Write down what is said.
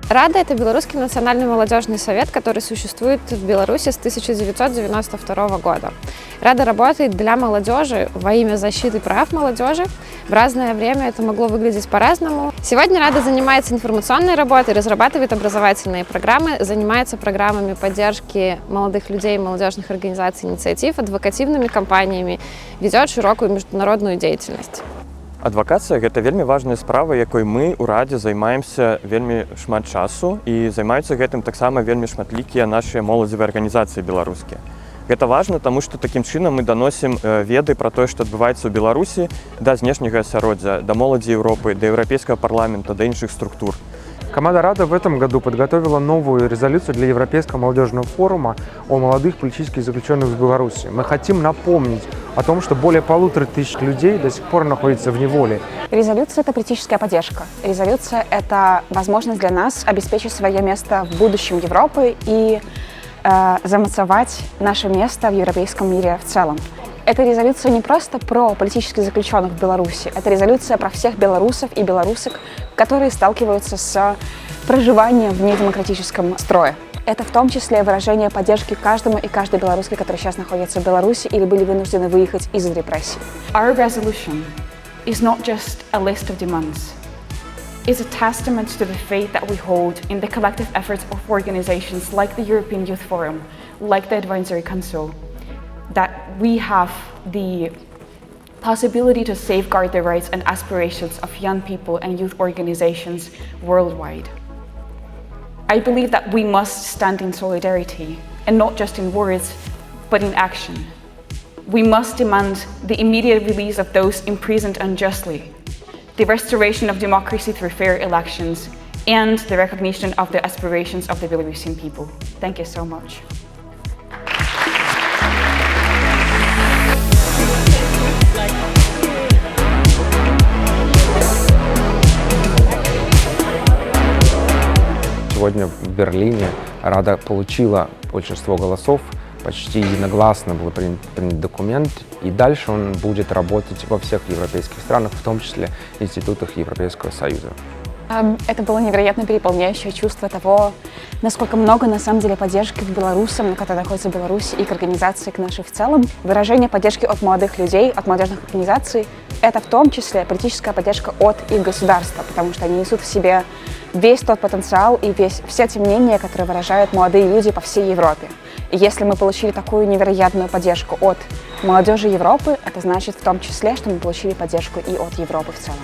Рада – это Белорусский национальный молодежный совет, который существует в Беларуси с 1992 года. Рада работает для молодежи во имя защиты прав молодежи. В разное время это могло выглядеть по-разному. Сегодня Рада занимается информационной работой, разрабатывает образовательные программы, занимается программами поддержки молодых людей, молодежных организаций, инициатив, адвокативными кампаниями, ведет широкую международную деятельность. Адвакацыя – гэта вельмі важная справа, якой мы ў Радзе займаемся вельмі шмат часу, і займаюцца гэтым таксама вельмі шматлікія нашыя моладзевыя арганізацыі беларускія. Гэта важна, таму што такім чынам мы даносім веды пра тое, што адбываецца ў Беларусі, да знешняга асяроддзя, да моладзі Еўропы, да Еўрапейскага парламента, да іншых структур. Команда Рады в этом году подготовила новую резолюцию для Европейского молодежного форума о молодых политических заключенных в Беларуси. Мы хотим напомнить о том, что более 1500 людей до сих пор находятся в неволе. Резолюция – это политическая поддержка. Резолюция – это возможность для нас обеспечить свое место в будущем Европы и замацовать наше место в европейском мире в целом. Эта резолюция не просто про политических заключенных в Беларуси, это резолюция про всех белорусов и белорусок, которые сталкиваются с проживанием в недемократическом строе. Это в том числе выражение поддержки каждому и каждой белорусской, которые сейчас находятся в Беларуси или были вынуждены выехать из-за репрессий. Our resolution is not just a list of demands. It's a testament to the faith that we hold in the collective efforts of organizations like the European Youth Forum, like the Advisory Council, that we have the possibility to safeguard the rights and aspirations of young people and youth organizations worldwide. I believe that we must stand in solidarity, and not just in words, but in action. We must demand the immediate release of those imprisoned unjustly, the restoration of democracy through fair elections, and the recognition of the aspirations of the Belarusian people. Thank you so much. Сегодня в Берлине Рада получила большинство голосов, почти единогласно был принят документ, и дальше он будет работать во всех европейских странах, в том числе в институтах Европейского Союза. Это было невероятно переполняющее чувство того, насколько много на самом деле поддержки к белорусам, которые находятся в Беларуси, и к организации, к нашей в целом. Выражение поддержки от молодых людей, от молодежных организаций – это в том числе политическая поддержка от их государства, потому что они несут в себе весь тот потенциал и все те мнения, которые выражают молодые люди по всей Европе. И если мы получили такую невероятную поддержку от молодежи Европы, это значит в том числе, что мы получили поддержку и от Европы в целом.